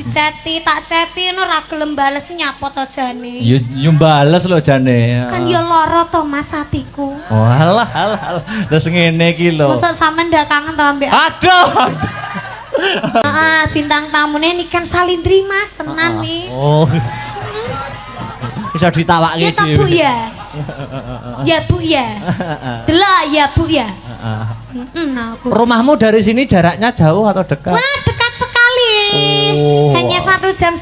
diceti, tak ceti ngono ra gelem bales nyapa to jane. Ya bales lho jane. Kan ya lara to Mas atiku. Oh alah. Terus ngene iki lho. Mosok sampean ndak kangen to ambek Aduh. bintang tamune ini kan Salindri Mas, tenan nih. Oh. Bisa ditawakke Ya toh Bu ya. Ya Bu ya. Delok ya Bu ya. Aku. Rumahmu dari sini jaraknya jauh atau dekat? Wah, dekat sekali. Hanya 1,5 jam.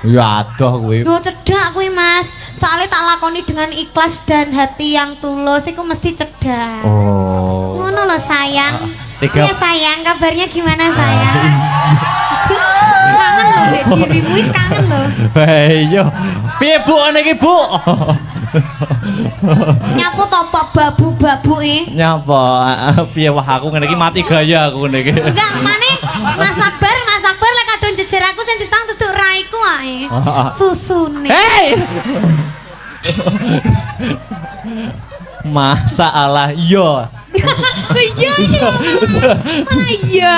Ya adoh kuwi. Yo cedak kuwi Mas. Soalnya tak lakoni dengan ikhlas dan hati yang tulus, iku mesti cedak. Oh. Ngono lho sayang. Tiga. Ya sayang, kabarnya gimana sayang? Kangen lho mbek dirimu, kangen lho. Iya. Piye Bu niki Bu? Nyapu to babu-babu Nyapa? Piye wah aku ngene iki mati gaya aku ngene iki. Enggak, mane Mas Akbar lek kadung jejer aku sing disang duduk raiku ae. Susune. Hei. Masalah iya. Iya. Malah iya.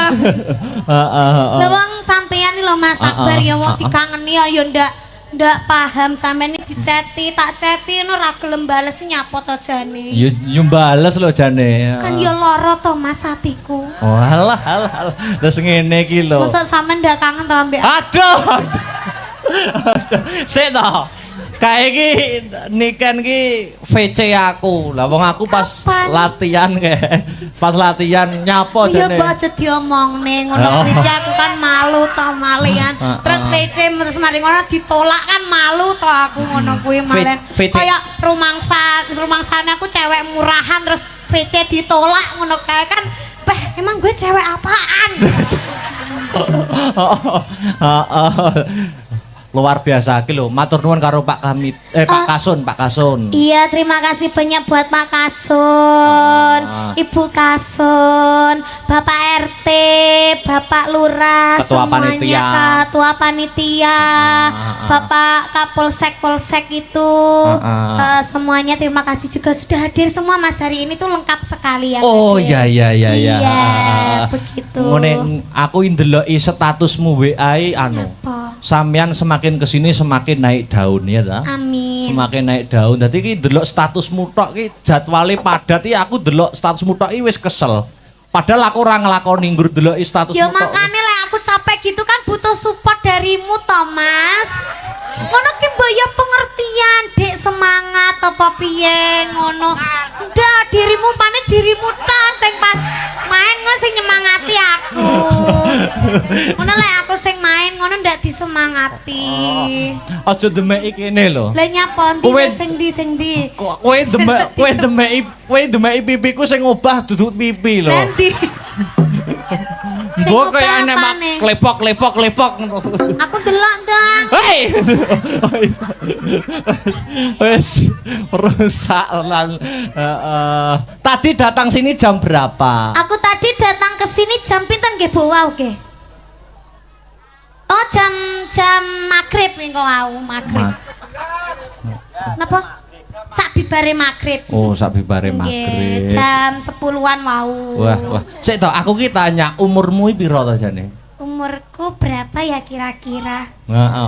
Lah wong sampeyan iki lho Mas Akbar ya wong dikangeni ya ndak paham sampeyan iki diceti, tak ceti ngono ra gelem bales nyapa to jane. Ya bales lho jane. Kan ya lara to Mas atiku. Oh alah. Terus ngene iki lho. Mosok sampean ndak kangen to ambek Aduh. Sik to. Kae iki niken iki VC aku. Lah wong aku pas latihan kae. Pas latihan nyapa jane. Ya mbok aja diomongne ngono iki aku kan malu to malian. Terus VC terus mari ngono ditolak kan malu to aku ngono kuwi malen. Kayak rumangsane aku cewek murahan terus VC ditolak ngono kae kan. Emang gue cewek apaan? Luar biasa iki lho. Matur nuwun karo Pak Kasun. Iya, terima kasih banyak buat Pak Kasun, Ibu Kasun, Bapak RT, Bapak Lurah, Ketua Panitia, Bapak Kapolsek itu, semuanya terima kasih juga sudah hadir semua Mas hari ini tuh lengkap sekali ya. Oh iya. Iya, begitu. Ngene aku ndeloki statusmu WA anu. Sampeyan semakin kesini semakin naik daun ya ta? Amin. Semakin naik daun. Dadi iki delok statusmu tok iki jadwale padat iki aku delok statusmu tok iki wis kesel. Padahal aku ora nglakoni nggur deloki statusmu tok. Ya makane lek aku capek gitu kan butuh support darimu to, Mas. Ngono ki mbok ya pengertian, Dek, semangat apa piye ngono. Ndak dirimu pane dirimu tok sing pas main ngono sing nyemangati aku. Ngono lek aku sing main ngono ndak disemangati. Aja demeki kene lho. Lah nyapa ndi sing ndi? Kowe demeki pipiku sing obah duduk pipi lho. Nanti. Mbok kaya enek mak klepok. Aku delok dong. Hei. Wes rusak lan tadi datang sini jam berapa? Aku tadi datang ke sini jam pinten nggih Bu wau nggih? Oh jam maghrib engko wau maghrib. Napa? Sak bibare maghrib. Oh, sak bibare maghrib. Jam 10-an wau. Wah. Sik to, aku ki tanya umurmu piro to jane? Umurku berapa ya kira-kira?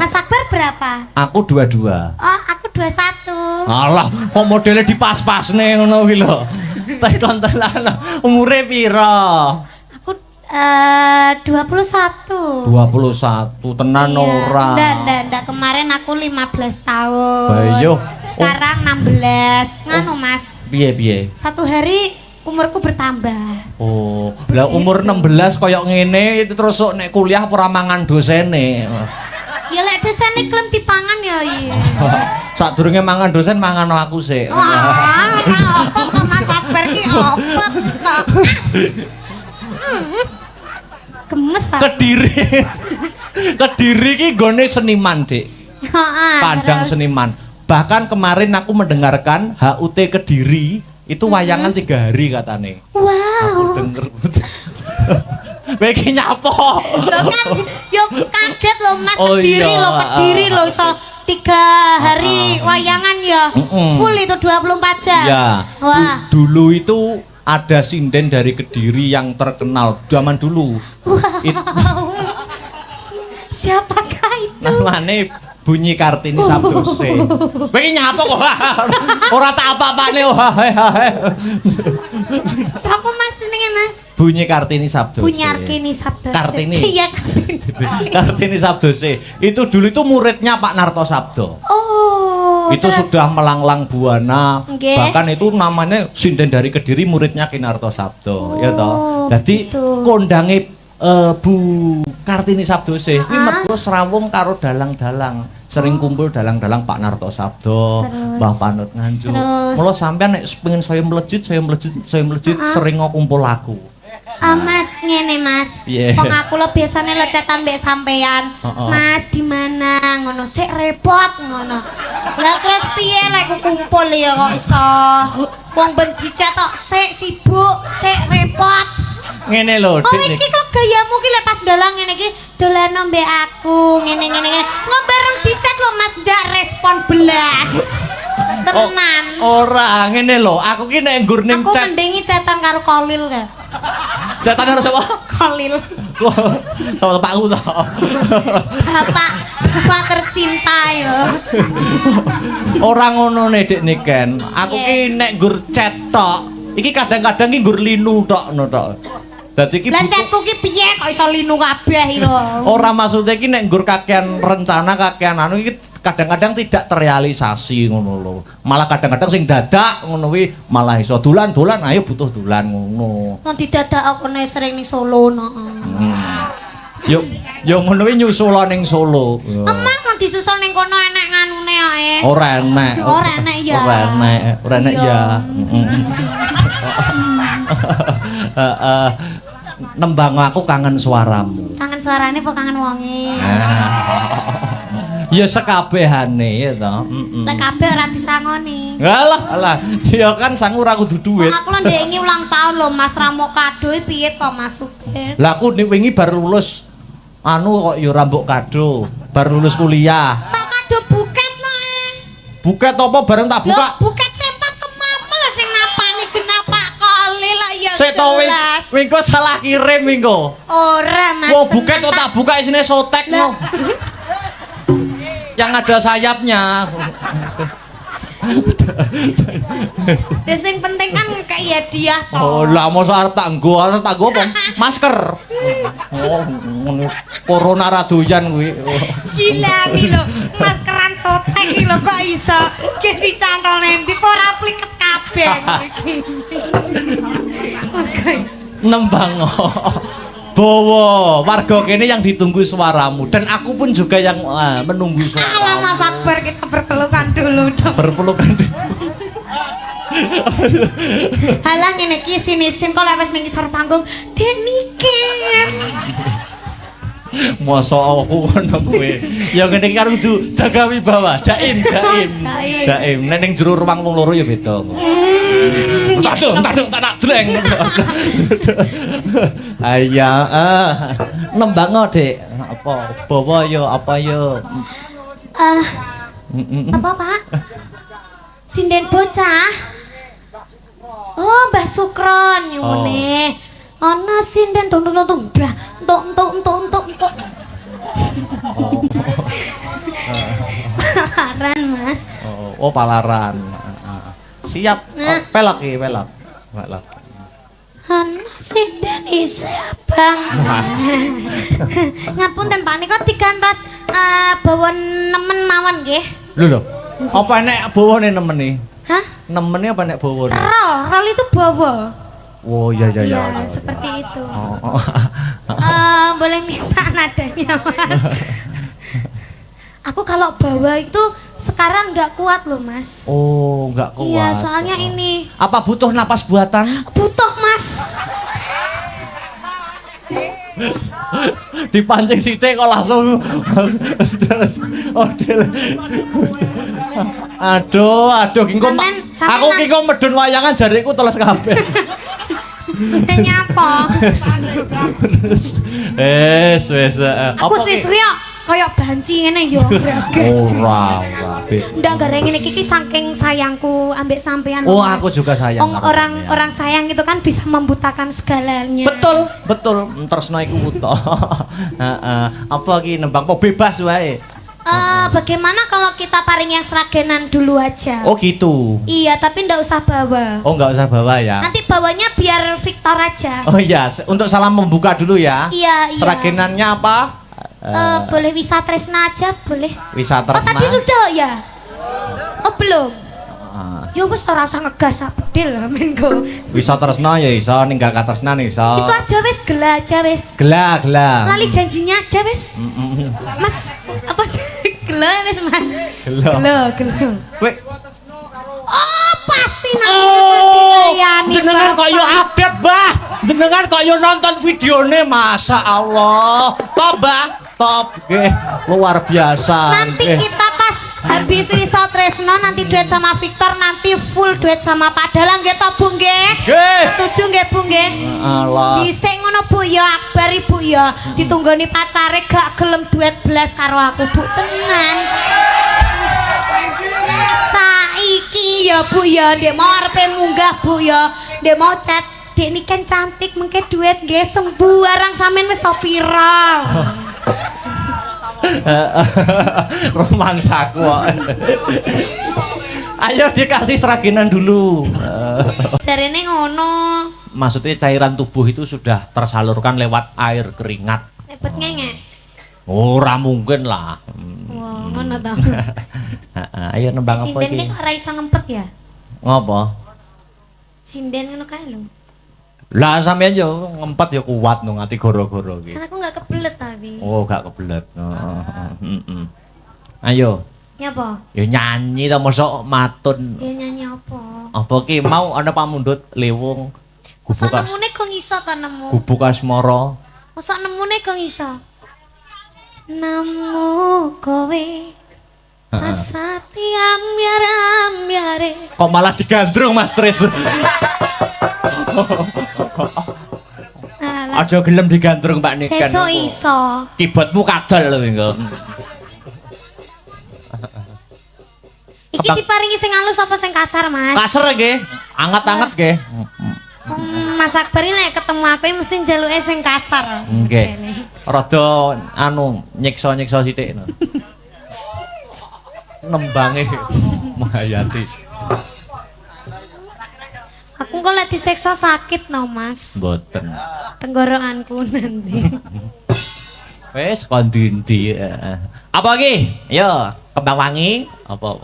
Mas Akbar berapa? Aku 22. Oh, aku 21. Alah, kok modelnya dipas-pasne ngono kuwi lho. Tekan-tekan umure piro? Aku 21. 21 tenan ora? Ndak kemarin aku 15 tahun. Bayo. Sekarang 16. Nganu Mas. Piye? Satu hari umurku bertambah. Oh, lah umur 16 koyok ngene itu terus nek kuliah ora mangan dosene. Ya lek dosene klem dipangan ya iya. Sadurunge mangan dosen mangan aku sik. Apa kok Mas Akbar ki apa? Gemes aku. Kediri ki gone seniman, Dik. Padang seniman. Bahkan kemarin aku mendengarkan HUT Kediri itu wayangan 3 hari katane. Wow. Aku denger. Beki nyapo. Loh kan yo kaget loh Mas Kediri loh iso 3 hari wayangan ya. Full itu 24 jam. Ya. Wah. Dulu itu ada sinden dari Kediri yang terkenal zaman dulu. Wow. Siapakah itu? Namane Bunyi Kartini Sabdose. Kowe iki nyapa kok? Ora tak apa-apane. Sapa Mas jenenge Mas? Bunyi Kartini Sabdose. Bunyi Kartini Sabdose. Kartini. Iya Kartini. Kartini Sabdose. Itu dulu itu muridnya Pak Narto Sabdo. Oh. Itu terus? sudah melanglang buana. Nggih. Bahkan itu namanya sinden dari Kediri muridnya Ki Narto Sabdo, ya toh. Dadi gitu. kondange Bu Kartini Sabdose kuwi mergo srawung karo dalang-dalang. Sering kumpul dalang-dalang Pak Narto Sabdo, Terus? Mbah Panut Nganjuk. Terus? Mula sampean nek pengen saya melejit sering ngumpul aku. Mas ngene Mas. Piye? Wong aku lo biasane lecetan mbek sampean. Mas di mana? Ngono sik repot ngono. Lah terus piye lek ku kumpul ya kok iso? Wong ben dicetok sik sibuk, sik repot. Ngene lho, Oh Dik. iki kok gayamu ki lek pas dalang ngene iki dolan mbek aku ngene. Ngobareng dicek lho Mas ndak respon belas. Tenan. Ora, ngene lho, aku ki nek nggur ning Aku chat. mendingi cetan karo Kolil ka. Chatane karo sapa? Kolil. Sama bapakku to. Bapak tercinta ya. Ora ngono nek Dik Niken. Aku ki nek nggur chat tok, iki kadang-kadang ki nggur linu tok ngono tok. Dadi iki Lah chatku ki piye kok iso linu kabeh lho. ora maksudnya ki nek nggur kakean rencana kakean anu iki kadang-kadang tidak terrealisasi ngono lho. Malah kadang-kadang sing dadak ngono kuwi malah iso dolan-dolan ayo butuh dolan ngono. Mau didadak aku nek sering ning Solo no. Yo ngono kuwi nyusul ning Solo. Emang mau disusul ning kono enek nganune ae. Ora enek. Ora enek ya. Ora enek ya. Nembang aku kangen suaramu. Kangen suarane apa kangen wonge? Ya sekabehane ya to. Lek kabeh ora disangoni. Alah, ya kan sangu ora kudu dhuwit. Aku lho ndek ulang tahun lho Mas Ramo kado piye to Mas Sugeng? Lah aku wingi bar lulus anu kok ya ora mbok kado, bar lulus kuliah. Tak kado buket no. Buket apa bareng tak buka? Loh, buket sempak kemamel sing napani kenapa Kolil lah ya Sik to jelas. wingko salah kirim wingko. Ora Mas. Wah, buket kok tak buka isine sotek no. Yang ada sayapnya. Ya sing penting kan kayak hadiah to. Oh, lah mosok arep tak nggo apa? Masker. Oh, ngono. Corona ra doyan kuwi. Gila iki lho, maskeran sotek iki lho kok iso ki dicantol endi kok ora pliket kabeh iki. Oh, guys. Nembang. Bowo, warga kene yang ditunggu suaramu dan aku pun juga yang menunggu suaramu. Alah Mas Akbar kita berpelukan dulu dong. Berpelukan. Halah ngene iki sinisin kok lek wis ning ngisor panggung Dek Niken. Mosok aku ngono kowe. Ya ngene iki karo kudu jaga wibawa, jaim. Nek ning jero ruang wong loro ya beda. Tak jleng. Aya, nembang Dik. Apa? Bawa yo, apa yo? Apa Pak? Sinden bocah. Oh, Mbah Sukron nyune. Ana sinden tung. Palaran Mas. Oh, palaran. Siap. Pelok iki, pelok. Ana sinden isabang. Ngapunten Pak nika digantos bawa nemen mawon nggih. Lho. Apa enek bawane nemeni? Hah? Nemeni apa enek bawane? Rol itu bawa. Oh, iya. Ya, seperti itu. Oh. Boleh minta nadanya Mas. Aku kalau bawa itu sekarang nggak kuat loh Mas. Oh, enggak kuat. Iya, soalnya ini Apa butuh napas buatan? butuh Mas. Dipancing sithik kok langsung. Aduh, kingko aku kingko medun wayangan jariku teles kabeh. Nyapa? Wes. Aku siswi kok kayak banci ngene ya greges. Ora, Be. Ndak gareng ngene iki saking sayangku ambek sampean. Oh, Mas. aku juga sayang. Orang sayang itu kan bisa membutakan segalanya. Betul. Tresno iku buta. Heeh. Apa iki nembang po bebas wae. Bagaimana kalau kita paring yang seragenan dulu aja? Oh gitu. Iya, tapi ndak usah bawa. Oh nggak usah bawa ya. Nanti bawanya biar Victor aja. Oh iya, untuk salam membuka dulu ya. Iya. Seragenannya apa? Boleh Wisatresna aja, boleh. Wisatresna. Oh, tadi sudah ya? Oh, belum. Ya wis ora usah ngegas bedil menko. Wisatresna ya iso, ninggal katresnan iso. Itu aja wis, gela aja wis. Gela. Lali janjinya aja wis. Mas, apa gela wis, Mas? Gela. Weh. Oh, pasti nanti. Oh, jenengan kok yo update, Mbah. Jenengan kok yo nonton videone, Masya Allah. Top, Mbah. Top. Nggih, luar biasa. Nanti kita pas habis Wisatresna nanti duet sama Victor, nanti full duet sama Padahal nggih to, Bu nggih? Nggih. Setuju nggih, Bu nggih? Allah. Dhisik ngono Bu ya, Akbar Ibu ya. Ditunggoni pacare gak gelem duet belas karo aku, Bu. Tenan. Saiki ya Bu ya, ndek mau arepe munggah Bu ya. Ndek mau chat, "Dek ini kan cantik, mengke duet nggih sembuh arang sampean wis to pira?" Romangsaku kok. Ayo dikasih seraginan dulu. Jarene ngono. Maksudnya cairan tubuh itu sudah tersalurkan lewat air keringat. Cepet ngenge. Ora mungkin lah. Wah, ngono to. Ayo nembang apa Sinden iki? kan ora iso ngempet ya? Ngopo? Sinden ngono kae lho. Lah sampean yo ngempet yo kuat no ngati goro-goro iki. Kan aku gak kebelet tapi. Oh, gak kebelet. Ayo. Nyapa? Yo nyanyi to mosok matun. Ya nyanyi apa? Apa ki mau ana pamundhut lewung Masa gubuk as. nemune kok iso ta nemu? Gubuk asmara. Masa nemune kok iso? Nemu kowe asati ambyar-ambyare. Kok malah digandrung Mas Tris. Aja gelem digandrung Mbak Niken. Sesuk iso. Kibotmu kadal lho engko. Iki diparingi sing halus apa sing kasar, Mas? Kasar nggih. Anget-anget nggih. Mas Akbar ini nek ketemu aku mesti njaluke sing kasar. Nggih. Rada anu nyiksa-nyiksa sithik no. Nembange Mahayati. Aku kok lek diseksa sakit no, Mas. Mboten. Tenggorokanku nanti. Wes kon ndi apa iki? Yo, kembang wangi apa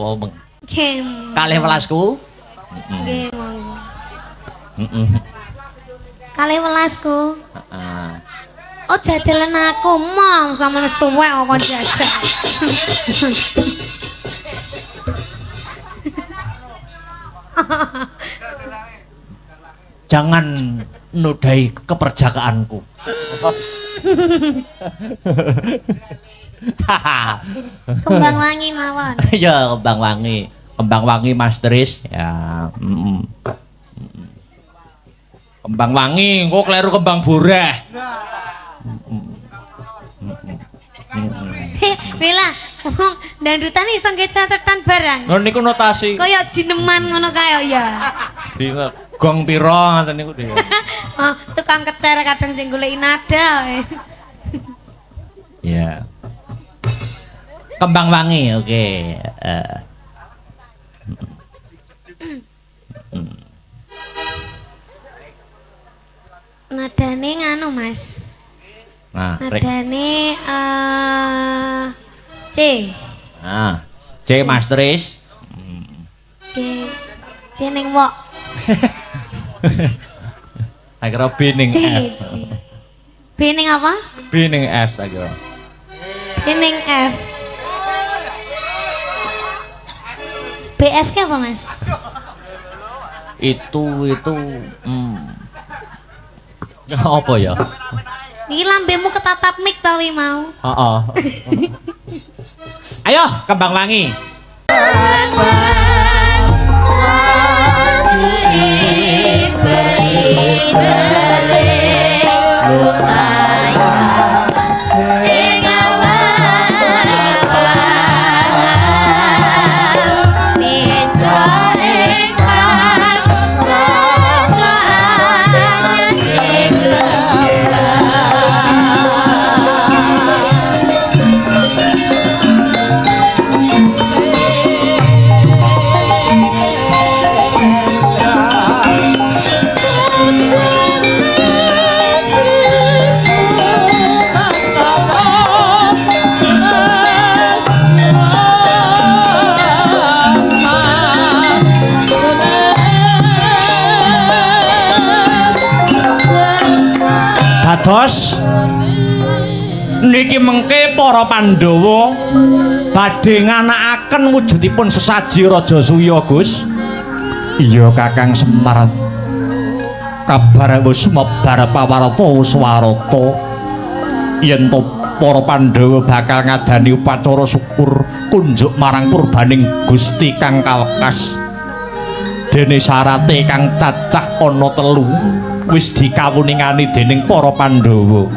Game. kalih welasku. Game. Kalih welasku. Heeh. Oh jajalan aku mau sama nes tuwek kok kon jajal. Jangan nodai keperjakaanku. Kembang wangi mawon. Ya kembang wangi. Kembang wangi Mas Tris ya. Kembang wangi, engko kleru kembang boreh. Mila, dandutan iso nggih catetan barang. Lho niku notasi. Kaya jineman ngono kae ya. Di gong pira ngoten niku dhewe. Oh, tukang kecer kadang sing goleki nada. Ya. Kembang wangi, oke. Nadane nganu, Mas. Nah, Nadane C. Nah, C Mas Tris. C ning wok. Tak kira B ning C. F. B ning apa? B ning F tak kira. B ning F. BF ke apa, Mas? Itu apa ya? Iki lambemu ketatap mik ta wi mau. Heeh. Ayo kembang wangi. Gus, niki mengke para Pandhawa badhe nganakaken wujudipun sesaji Raja Suya, Gus. Iya Kakang Semar. Kabar wis sumebar pawarta swarata yen to para Pandhawa bakal ngadani upacara syukur kunjuk marang purbaning Gusti kang kawekas. Dene syarate kang cacah ana 3 wis dikawuningani dening para Pandhawa.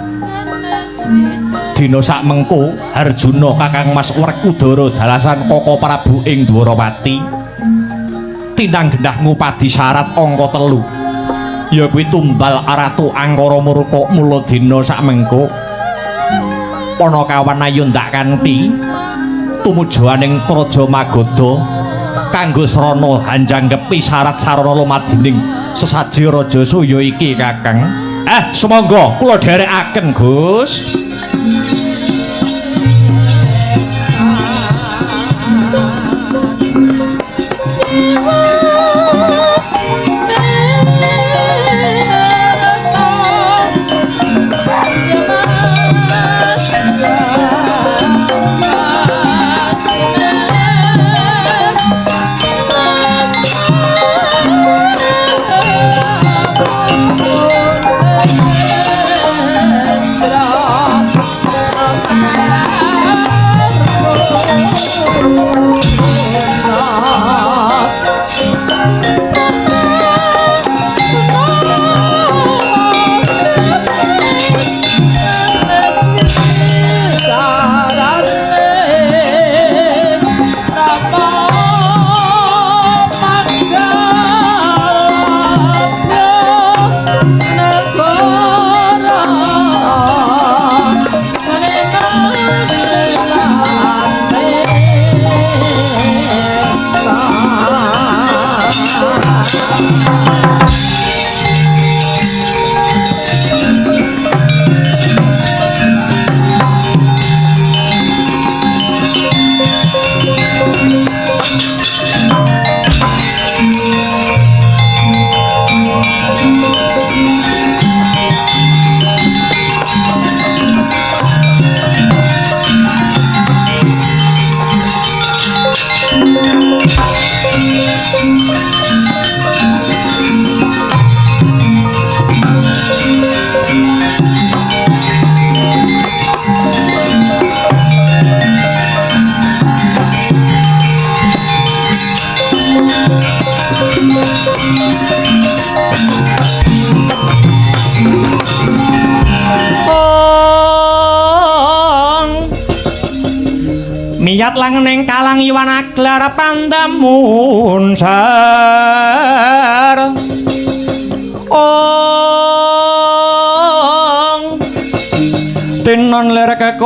Dina sak mengko Harjuna Kakang Mas Werkudara dalasan Kaka Prabu ing Dwarawati tinang gendah ngupadi syarat angka 3 ya kuwi tumbal Ratu Angkara Murka. Mula dina sak mengko Panakawan ayo ndak kanthi tumujuaning Praja Magoda kanggo srana hanjanggepi syarat sarana lumadining sesaji Raja Suya iki Kakang. Semangga kula dherekaken, Gus. Miyat langening kalang iwan aglar pandamun sar tinon ler kekonang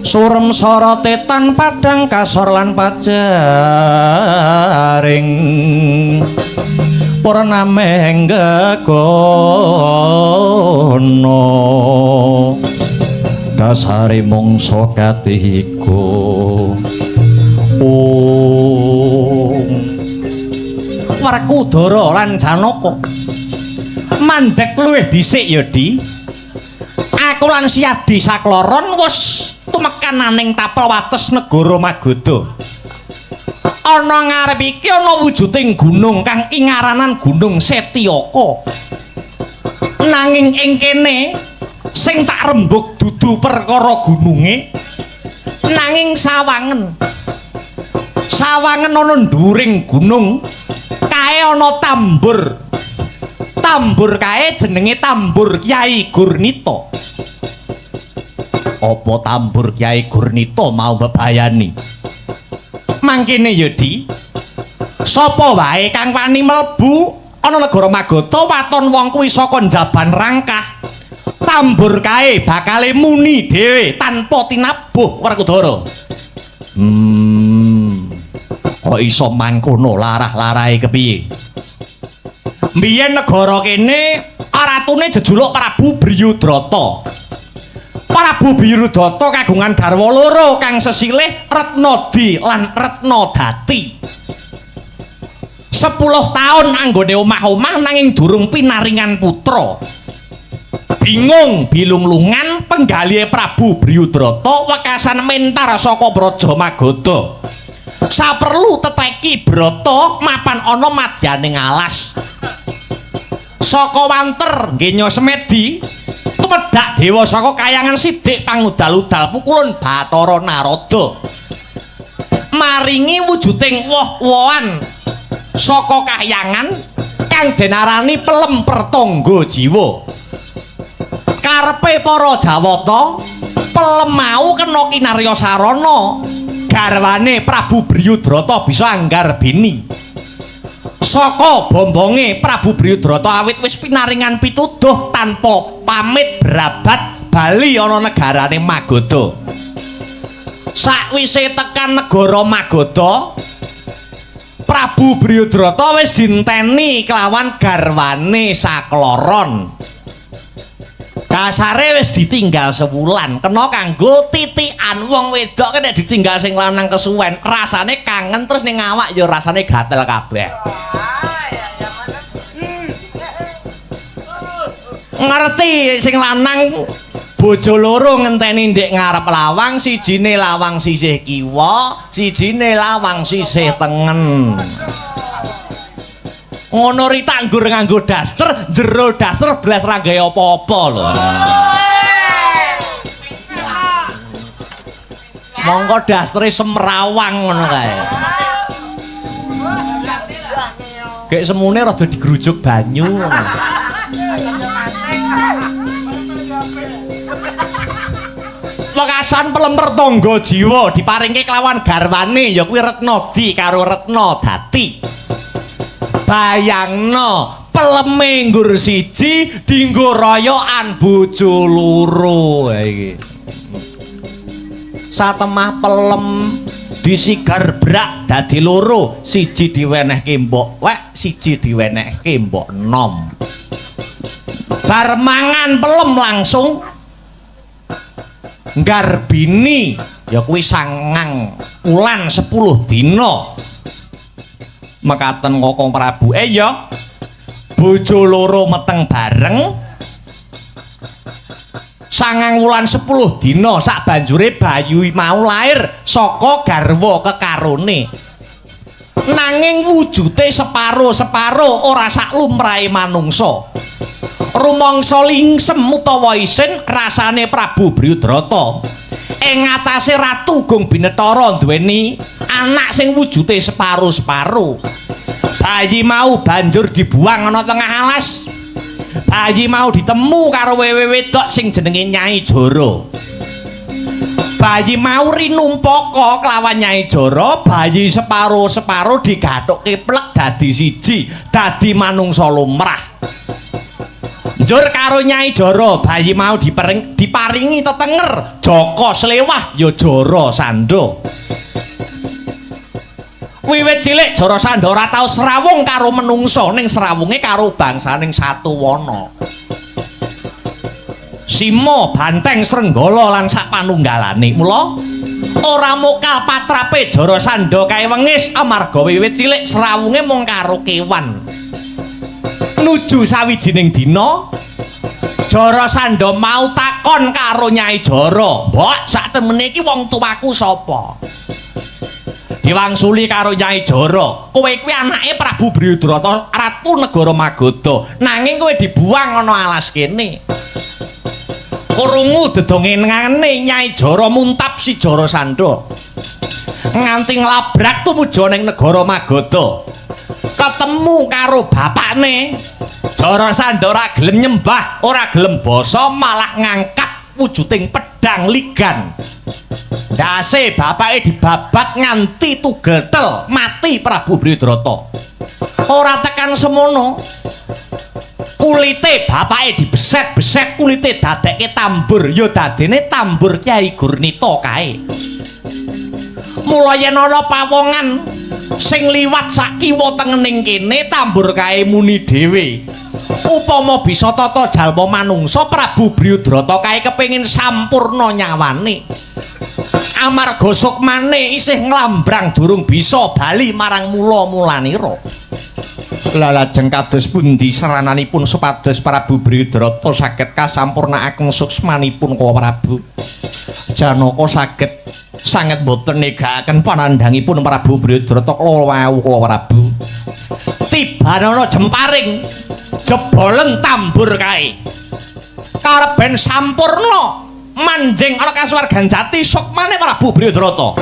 surem sorotetan padang kasor lan pajaring purnameng gegono dasare mangsa katiga. Werkudara lan Janaka mandhek luwih dhisik ya Di. Aku lan Siadi sakloron wis tumekananing tapel wates negara Magoda. Ana ngarep iki ana wujuding gunung kang ingaranan Gunung Setyaka. Nanging ing kene sing tak rembug dudu perkara gununge nanging sawangen ana dhuwuring gunung kae ana tambur kae jenenge tambur Kyai Gurnita. Apa tambur Kyai Gurnita mau bebayani mangkene ya Di sapa wae kang wani mlebu ana negara Magoda waton wong kuwi saka njaban rangkah tambur kae bakale muni dhewe tanpa tinabuh Werkudara. Kok iso mangkono larah-larahe kepiye? Mbiyen negara kene ratune jejuluk Prabu Biyudrata. Prabu Biyudrata kagungan garwa loro kang sesilih Retnadi lan Retnadati. 10 tahun anggone omah-omah nanging durung pinaringan putra. Bingung bilung-lungan penggalihe Prabu Bryudrata wekasan mentar saka Praja Magadha. Saperlu teteki Brata mapan ana madyaning alas. Saka wanter nggenya semedi tumedhak dewa saka kayangan Sidik pangudal-udal pukulun Bathara Narada. Maringi wujuding woh-wohan saka kahyangan kang denarani pelem pertangga jiwa. Karepe para Jawata pelem mau kena kinarya sarana garwane Prabu Bryudrata bisa anggarbini. Saka bombonge Prabu Bryudrata awit wis pinaringan pituduh tanpa pamit berabat bali ana negarane Magadha. Sakwise tekan negara Magadha, Prabu Bryudrata wis dinteni kelawan garwane sakloron. Kasare wis ditinggal sewulan, kena kanggo titikan wong wedok nek ditinggal sing lanang kesuwen, rasane kangen terus ning awak ya rasane gatel kabeh. Ngerti sing lanang bojo loro ngenteni ndek ngarep lawang, sijine lawang sisih kiwa, sijine lawang sisih tengen. Ngono Rita anggur nganggo daster, jero daster blas ra gawe apa-apa lho. Monggo dastere semrawang ngono kae. Gek semune rada digrujuk banyu ngono. Wekasan pelemper tangga jiwa diparingke kelawan garwane ya kuwi Retnadi karo Retnadati. Bayangno peleme nggur siji dinggo royokan bojo loro iki. Satemah pelem disigar brak dadi loro, siji diwenehke mbok wek, siji diwenehke mbok nom. Bar mangan pelem langsung nggarbini ya kuwi 9 wulan 10 dina. Mekaten Kakang Prabu ya bojo loro meteng bareng 9 wulan 10 dina sabanjure bayu mau lair saka garwa kekarone. Nanging wujute separo-separo ora sak lumrahe manungsa. Rumangsa lingsem utawa isin rasane Prabu Bryudrata. Ing ngatasé Ratu Gung Binetara duweni anak sing wujute separo-separo. Bayi mau banjur dibuang ana tengah alas. Bayi mau ditemu karo wewe wedok sing jenenge Nyai Jara. Bayi mau rinumpaka kelawan Nyai Jara, bayi separo-separo digathukke plek dadi siji, dadi manungsa lumrah. Njur karo Nyai Jara, bayi mau diparingi tetenger, Jaka Slewah ya Jara Sanda. Wiwit cilik Jara Sanda ora tau srawung karo menungsa, ning srawunge karo bangsaning Satuwana. Sima, Banteng, Srenggala lan sapanunggalane. Mula ora mokal patrape Jara Sanda kae wengis amarga wiwit cilik srawunge mung karo kewan. Nuju sawijining dina Jara Sanda mau takon karo Nyai Jara, "Mbok, sak temene iki wong tuaku sapa?" Diwangsuli karo Nyai Jara, "Kowe kuwi anake Prabu Bryudrata, Ratu Negara Magadha, nanging kowe dibuang ana alas kene." Krungu dedongenane Nyai Jara muntap si Jara Sanda. Nganti nglabrak tumuju ning negara Magadha. Ketemu karo bapakne. Jara Sanda ora gelem nyembah, ora gelem basa, malah ngangkat wujuding pedang ligan. Ndase bapake dibabat nganti tugetel, mati Prabu Bryudrata. Ora tekan semono. Kulite bapake dibeset-beset, kulite dadekke tambur, ya dadene tambur Kyai Gurnita kae. Mula yen ana pawongan sing liwat sak kiwa tengening kene, tambur kae muni dhewe. Upama bisa tata jalma manungsa, Prabu Bryudrata kae kepengin sampurna nyawane. Amarga sukmane isih nglambrang durung bisa bali marang mula-mulanira. Lajeng kados pundi sarananipun supados Prabu Bryudrata saged kasampurnakaken suksmanipun Kowe Prabu? Janaka saged sanget boten negakaken panandhangipun Prabu Bryudrata wau Kowe Prabu. Tibanana jemparing jeboleng tambur kae. Kareben sampurna manjing ana kasuwargan jati sukmane Prabu Bryudrata.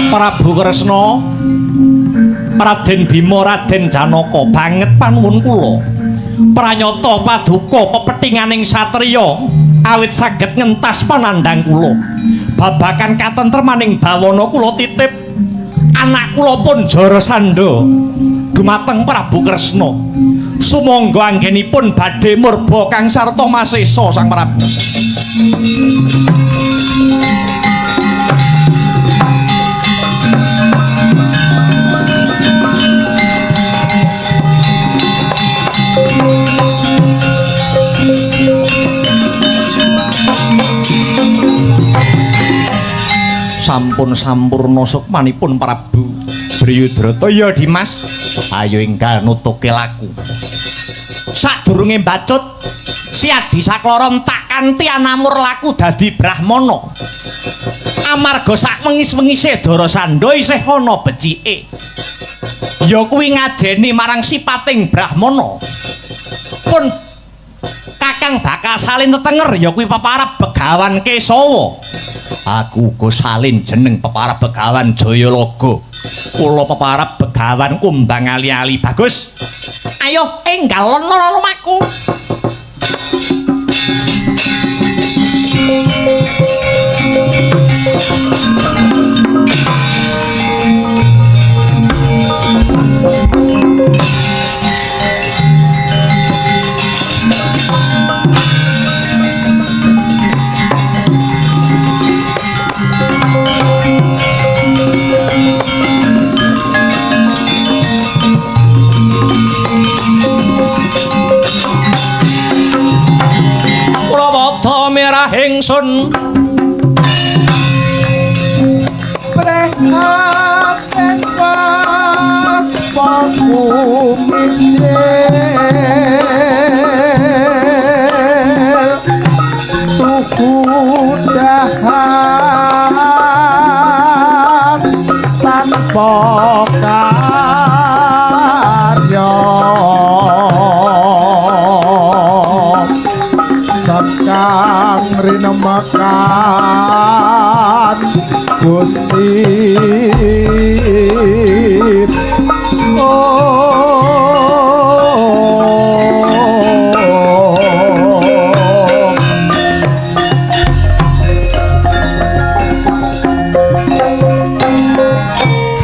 Prabu Kresna, Raden Bima, Raden Janaka banget panuwun kula. Pranyata paduka pepethinganing satriya awit saged ngentas panandhang kula. Babagan katentremaning bawana kula titip anak kula pun Jarasandha dumateng Prabu Kresna. Sumangga anggenipun badhe murba kang sarta masesa Sang Prabu. Sampun sampurna sukmanipun Prabu Bryudrata. Ya Dimas, ayo enggal nutuke laku. Sadurunge mbacut si Adi Saklara entak kanthi anamur laku dadi Brahmana. Amarga sak wengis-wengise Darasandha isih ana becike. Ya kuwi ngajeni marang sipating Brahmana. Pun Kakang bakal salin tetenger ya kuwi peparab Begawan Kesawa. Aku uga salin jeneng peparab Begawan Jayalaga. Kula peparab Begawan Kumbang Ali-ali. Bagus. Ayo enggal lono lumaku. Ingsun prihatin pas paku micil tuku dahan tanpa karya sakang rinemakan Gusti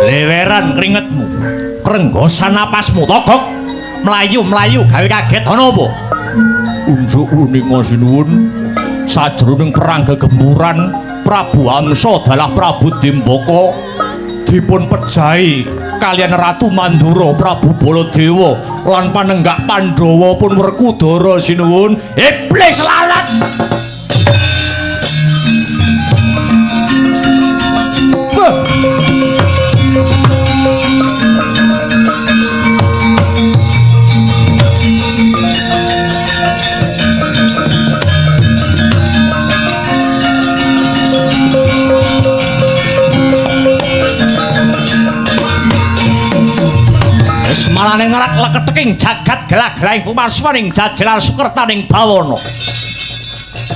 leweran keringetmu, krenggosan napasmu, togok melayu-melayu gawe kaget ana apa? Unjuk uning sinuwun sajroning perang gegemburan Prabu Amsa dalah Prabu Dimbaka dipun pejahi kalian Ratu Mandura Prabu Baladewa lan panenggak Pandhawa pun Werkudara sinuwun. Iblis lalat. Malane ngelak leketeking jagat gelag-gelang pumaswaning jajelar sukertaning bawana.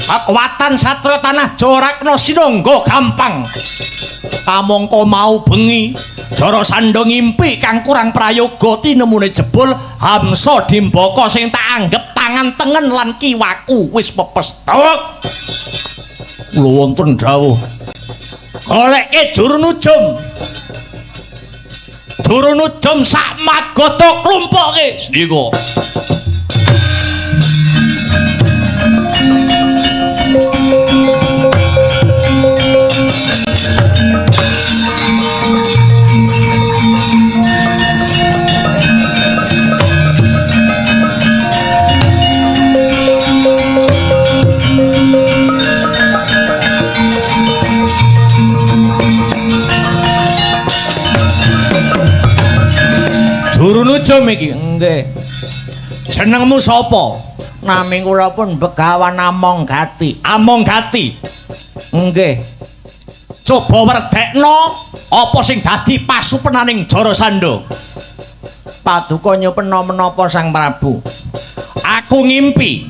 kekuatan satria tanah Jorakna sinangga gampang. Kamangka mau bengi Jara Sandha ngimpi kang kurang prayoga tinemune jebul Hamsa Dimbaka sing tak anggep tangan tengen lan kiwaku wis pepestuk. Kula wonten dawuh goleke juru nujum. Juru nujum sak magata klumpuke sendika. Juru nujum iki nggih. Jenengmu sapa? Nami kula pun Begawan Amonggati. Amonggati. Nggih. Coba werdekno apa sing dadi pasupenaning Jara Sandha. Paduka nyupena menapa Sang Prabu? Aku ngimpi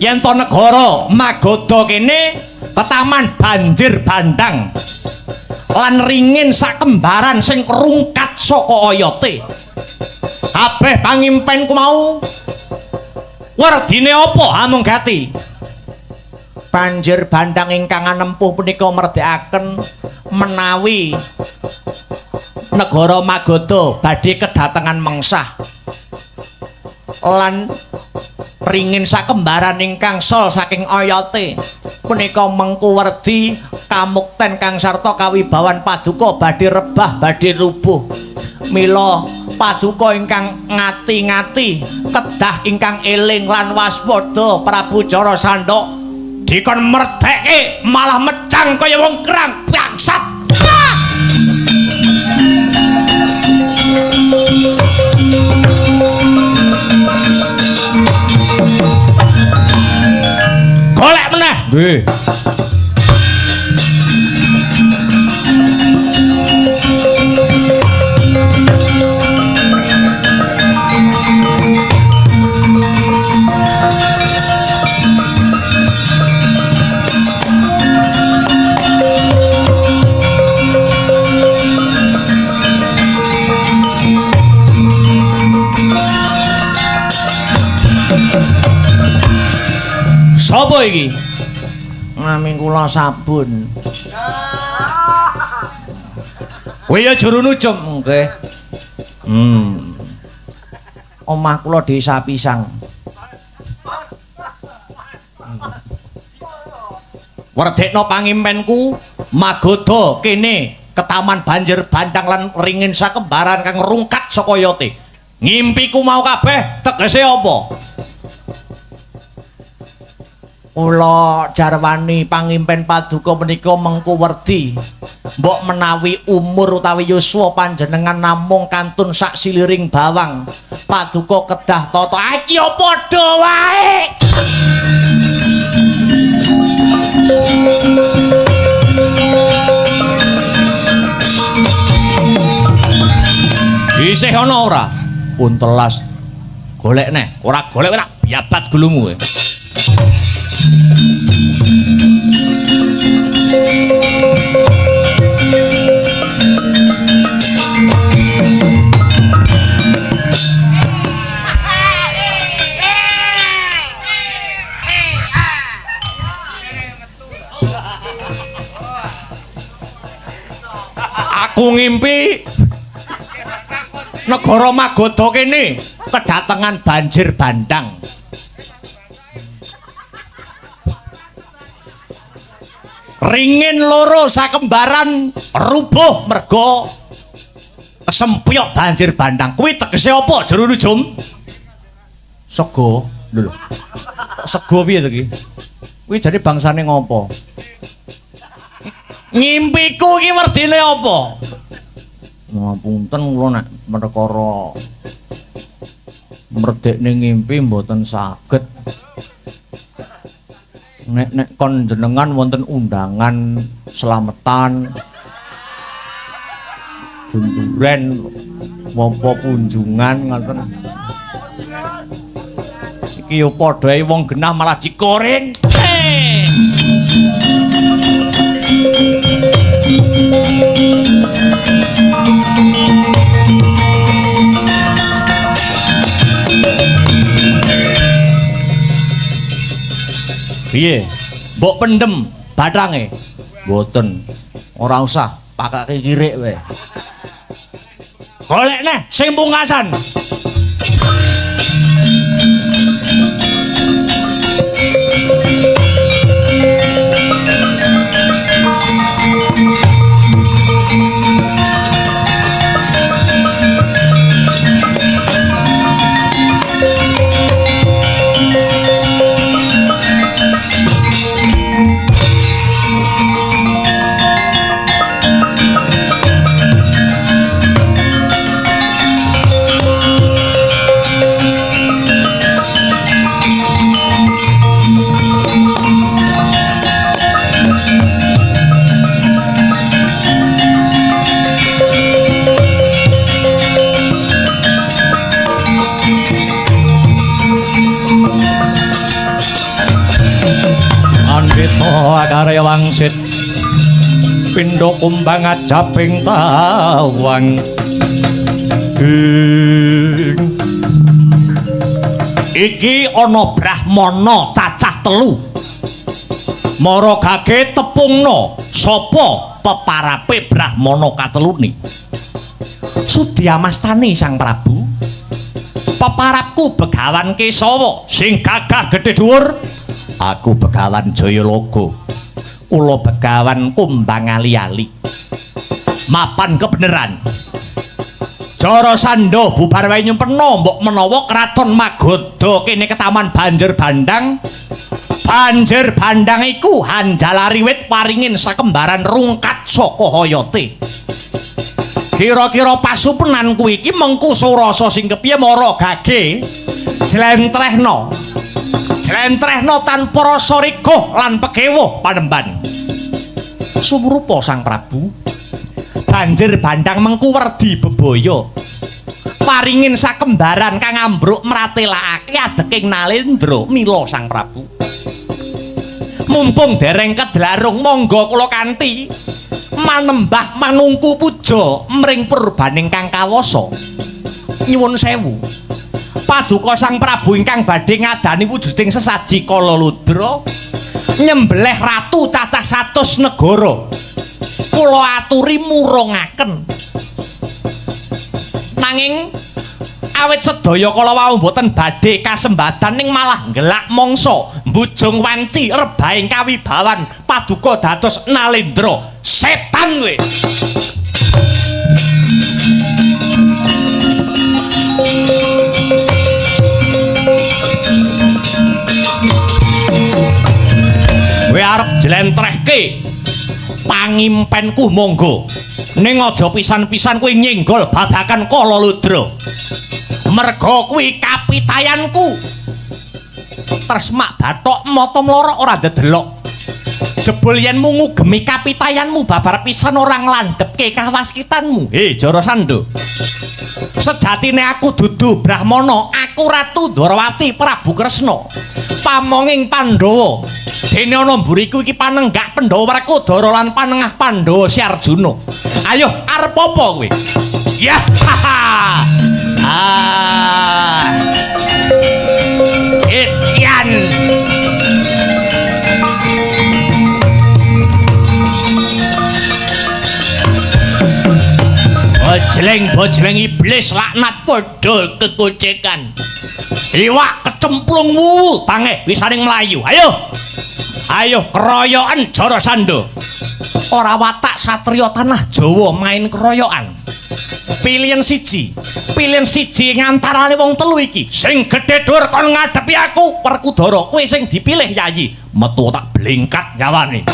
yen to negara Magadha kene ketaman banjir bandang lan ringin sakembaran sing rungkat saka oyote. Kabeh pangimpenku mau werdine apa Amonggati? Banjir bandang ingkang anempuh punika merdekaken menawi negara Magadha badhe kedatengan mengsah lan ringin sakembaran ingkang sol saking oyote punika mengku werdi kamukten kang sarta kawibawan paduka badhe rebah badhe rubuh. Mila paduka ingkang ngati-ngati kedah ingkang eling lan waspada Prabu Jara Sandha dikon merdeke malah mecang kaya wong kerang bangsat. Golek meneh. Nggih. Sapa iki? Nami kula Sabun. Kowe ya juru nujum nggih. Omah kula Desa Pisang. Werdekno pangimpenku Magadha kene ketaman banjir bandang lan ringin sakembaran kang rungkat saka yote. Ngimpiku mau kabeh tegese apa? Kula jarwani pangimpen paduka menika mengku werdi mbok menawi umur utawi yuswa panjenengan namung kantun sak siliring bawang paduka kedah tata iki padha wae. Isih ana ora? Pun telas. Golek neh, ora golek ora biabat gulumu. Aku ngimpi negara Magadha kene kedatengan banjir bandang. Ringin loro sakembaran rubuh merga kesempyok banjir bandang. Kuwi tegese apa juru nujum? Sego. Lho. Sego piye to iki? Kuwi jane bangsane ngopo? Ngimpiku iki werdine apa? Ngapunten kula nek perkara merdekne ngimpi mboten saged. Nek kon jenengan wonten undangan slametan bunduren wapa kunjungan ngoten iki yo padha wong genah malah dikoren Piye? Mbok pendem bathange? Mboten. Ora usah pakake kirik wae. Golek neh sing pungkasan. Karya wangsit pindha kumbang ajaping tawang iki ana brahmana cacah 3 mara gage tepungna sapa peparape brahmana katelune Sudyamastani Sang Prabu peparapku Begawan Kesawa sing gagah gedhe dhuwur. Aku Begawan Jayalaga, kula Begawan Kumbang Ali-ali. Mapan kebeneran. Jarasandha bubar wae nyempena mbok menawa kraton Magadha kene ketaman Banjir Bandang. Banjir Bandang iku Hanjalari wit paringin sakembaran rungkat saka hayate. Kira-kira pasupenan kuwi iki mengku surasa sing kepiye mara gage jlentrehna. Jlentrehna tanpa rasa rigoh lan pegewuh panemban. Sumrupa Sang Prabu. Banjir Bandang mengku werdi bebaya. Paringin sakembaran kang ambruk mratelakake adeking Nalendra mila Sang Prabu. Mumpung dereng kedlarung monggo kula kanthi manembah manungku puja mring purbaning kang kawasa. Nyuwun sewu. Paduka Sang Prabu ingkang badhe ngadani wujuding sesaji Kalaludra nyembelih ratu cacah 100 negara. Kula aturi murungaken. Nanging awit sedaya kala wau boten badhe kasembadan ning malah nggelak mangsa mbujung wanci rebahing kawibawan paduka dados Nalendra. Setan kowe. Kowe arep jlentrehke pangimpenku monggo. Ning aja pisan-pisan kowe nyenggol babakan Kalaludra. Merga kuwi kapitayanku. Tresmak bathok mata mlorok ora ndedelok. Jebul yen mu ngugemi kapitayanmu babar pisan ora nglandhepke kawaskitanmu. Jarasandha. Sejatine aku dudu Brahmana, aku Ratu Ndwarawati Prabu Kresna. Pamonging Pandhawa. Dene ana mburiku iki panenggak Pandhawa Werkudara lan panengah Pandhawa Si Arjuna. Ayo arep apa kowe? Ya. Itian. Bojleng iblis laknat padha kekucekan. Iwak kecemplung wuwu tangeh wisaning mlayu. Ayo keroyokan Jarasandha. Ora watak satriya tanah Jawa main keroyokan. Pilihan siji ngantarane wong telu iki sing gedhe dhuwur kon ngadepi aku Werkudara. Kowe sing dipilih Yayi, metu tak blingkat nyawane.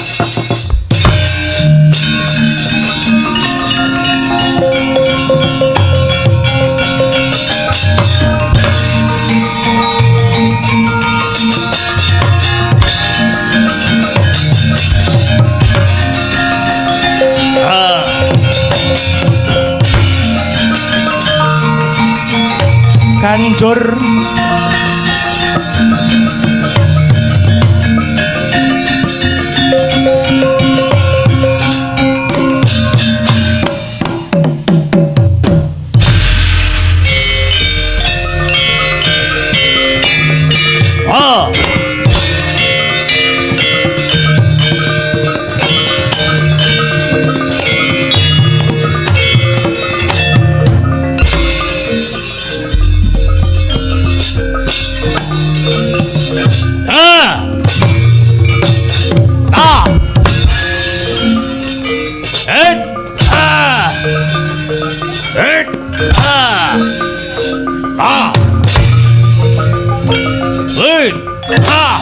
Kanjur Ah. Hei. Ah.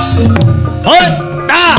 Hei. Ah. Ah.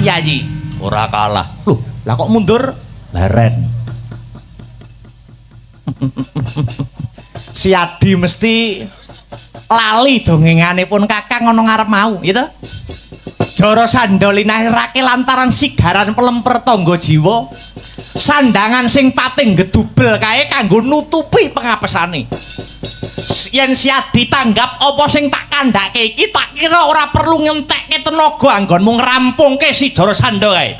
Yayi ora kalah. Loh, lah kok mundur? Leren. Si Adi mesti lali dongenganipun Kakang ana ngarep mau, gitu. Jara Sandha linahirake lantaran sigaran pelemper tangga jiwa. Sandangan sing pating gedubel kae kanggo nutupi pengapesane. Yen si Adi tanggap apa sing tak kandhake iki tak kira ora perlu ngentekke tenaga anggonmu ngrampungke si Jara Sandha kae.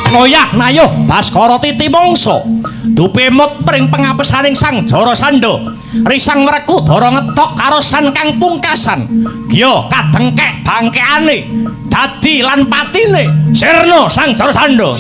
Noyah nayuh Baskara Titi mangsa dupemut pring pengapesaning Sang Jara Sandha risang mreku dara ngetok karo san kang pungkasan giya kadengkek bangkeane dadi lan patine sirna Sang Jara Sandha.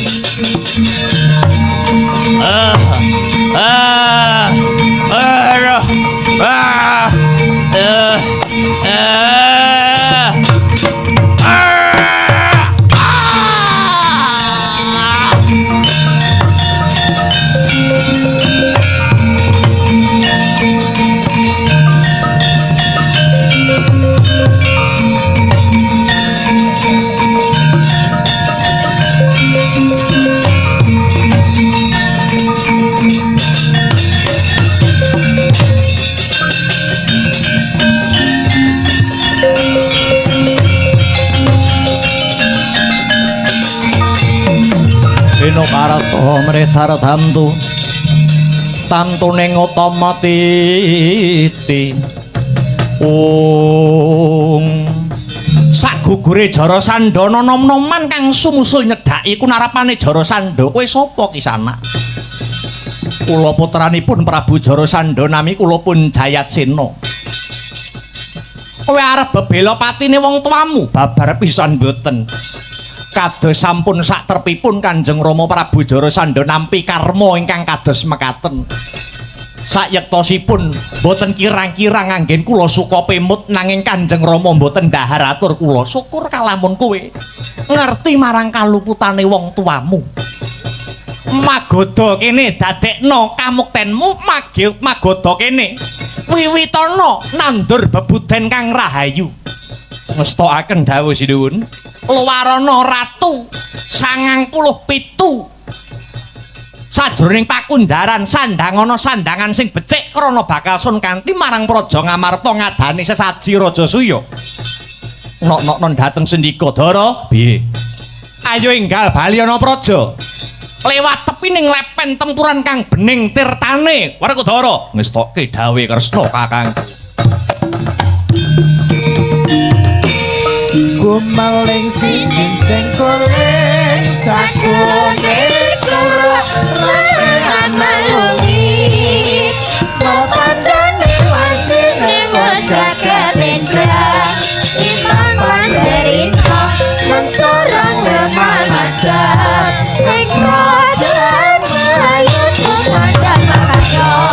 Dino karato mrethar tamtu tantuning utama titi sagugure Jara Sandha nom-noman kang sumusul nyedhaki kunarapane Jara Sandha kowe sapa Kisanak? Kula putranipun Prabu Jara Sandha nami kula pun Jayatsena. Kowe arep bebela patine wong tuamu babar pisan mboten. Kados sampun sak terpipun Kanjeng Rama Prabu Jara Sandha nampi karma ingkang kados mekaten. Sayektosipun boten kirang-kirang anggen kula suka pemut nanging Kanjeng Rama boten dhahar atur kula. Syukur kalamun kowe ngerti marang kaluputane wong tuamu. Magoda kene dadekno kamuktenmu magoda kene. Wiwitana nandur bebuden kang rahayu. Ngestakaken dawuh sinuwun. Luwarana ratu 97 sajroning pakunjaran sandangana sandangan sing becik krana bakal sun kanthi marang Praja Ngamarta ngadani sesaji Raja Suya. Nok-nok dhateng sendika Dara piye? Ayo enggal bali ana praja. Lewat tepining lepen tempuran kang bening tirtane Werkudara ngestokke dawuh Kresna Kakang. Gumaling si cincin kuling cakune kurang roteran malungi mapandane wajine masyarakat endah simpan pancerita mencorang lemah-lemah naik kerajaan Melayu Sumatera Makassar.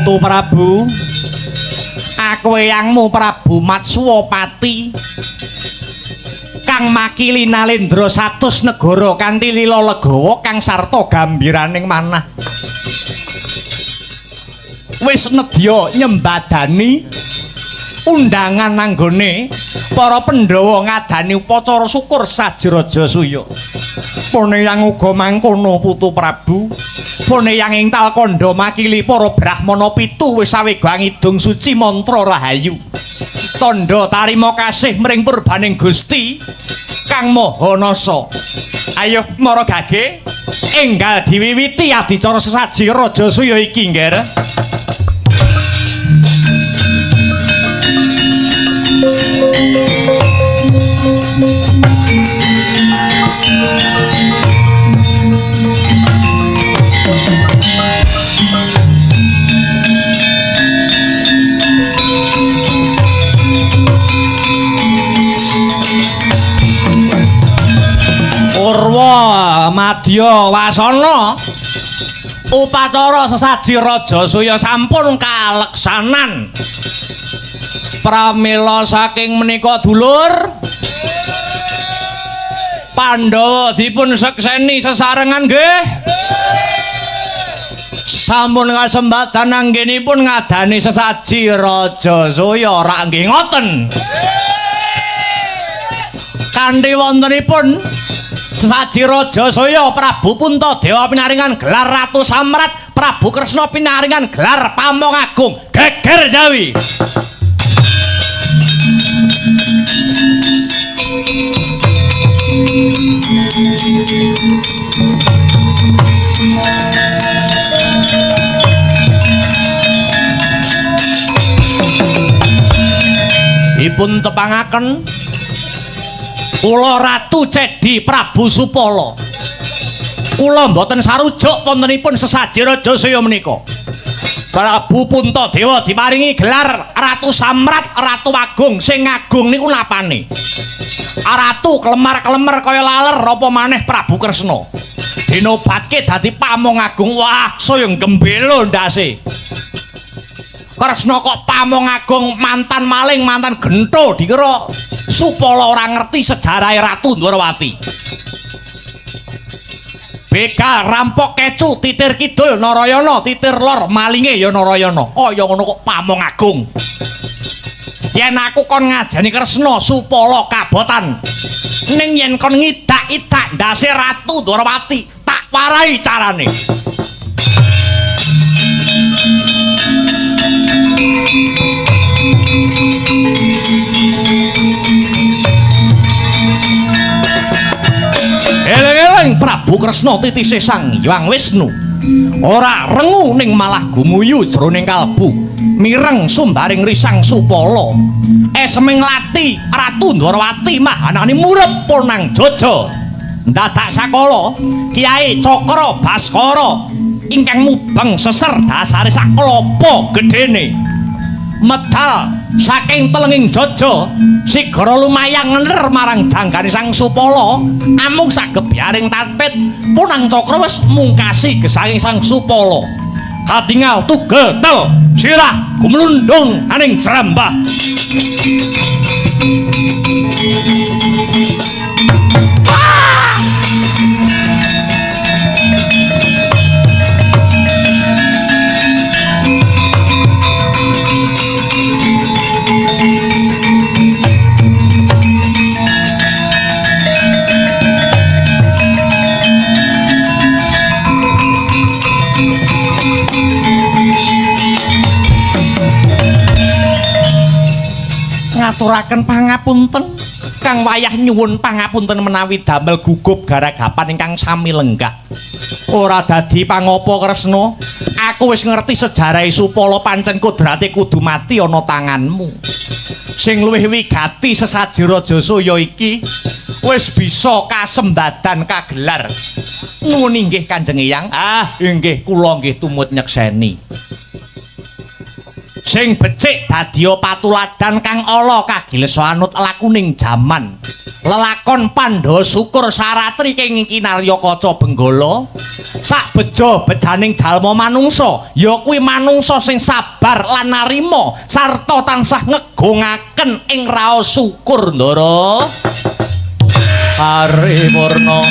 Putu Prabu, aku eyangmu Prabu Matswapati kang makili Nalendra satus negara kanthi lila legawa kang sarta gambiraning manah. Wis nedya nyembadani undangan nanggone para Pandhawa ngadani upacara syukur Sajiraja Suya. Poneyang uga mangkono Putu Prabu. Poneyang ing Talkanda makili para Brahmana pitu wis awega ngidung suci mantra rahayu. Tandha tarima kasih mring purbaning Gusti Kang Maha Nasa. Ayo Mara Gage, enggal diwiwiti adicara sesaji Raja Suya iki, Ngger. Purwa Madya Wasana, upacara sesaji Raja Suya sampun kaleksanan. Pramila saking menika dulur Pandhawa dipun sekseni sesarengan nggih. Sampun kasembadan anggenipun ngadani sesaji Raja Suya rak nggih ngoten. Kanthi wontenipun sesaji Raja Suya Prabu Puntadewa pinaringan gelar Ratu Samrat, Prabu Kresna pinaringan gelar Pamong Agung. Geger Jawi. Dipun tepangaken kula Ratu Cedi Prabu Supala. Kula mboten sarujuk wontenipun sesaji Raja Suya menika. Prabu Puntadewa diparingi gelar Ratu Samrat, Ratu Agung. Sing agung niku napane? Ratu kelemar-kelemar kaya laler apa maneh Prabu Kresna. Dinobatke dadi Pamong Agung. Wah, saya gembelo ndase. Kresna kok Pamong Agung, mantan maling, mantan gento, dikira Supala ora ngerti sejarahe Ratu Ndwarawati. Begal rampok kecu titir kidul Narayana, titir lor malinge ya Narayana. Kaya ngono kok Pamong Agung. Yen aku kon ngajani Kresna Supala kabotan. Ning yen kon ngidak-idak ndase Ratu Ndwarawati, tak warai carane. Eleng-eleng Prabu Kresna titise Sang Hyang Wisnu. Ora rengu ning malah gumuyu jroning kalbu. Mireng sumbaring risang Supala. Eseming lati Ratu Ndwarawati mahanane murep ponang Jaja. Ndadak sakala Kyai Cakra Baskara ingkang mubeng seser dasare saklapa gedene. Medal saking telenging Jaja sigara lumayang ngener marang janggane Sang Supala. Amung sagebyaring tatpit Punang Cakra wis mungkasi gesanging Sang Supala. Hatingal tugel tel sirah gumlundung aning jrambah. Ngaturaken pangapunten kang wayah nyuwun pangapunten menawi damel gugup garagapan ingkang sami lenggah. Ora dadi pangapa Kresna, aku wis ngerti sejarahe Supala pancen kodrate kudu mati ana tanganmu. Sing luwih wigati sesaji Raja Suya iki wis bisa kasembadan kagelar. Nuwun inggih Kanjeng Eyang. Ah, inggih kula nggih tumut nyekseni. sing becik dadi patuladan kang ala kagiles anut lakuning jaman. Lelakon Pandhawa syukur saratri ing kinarya kaca benggala. Sak beja-bejaning jalma manungsa ya kuwi manungsa sing sabar lan narima sarta tansah ngegungaken ing raos syukur ndara. Paripurna.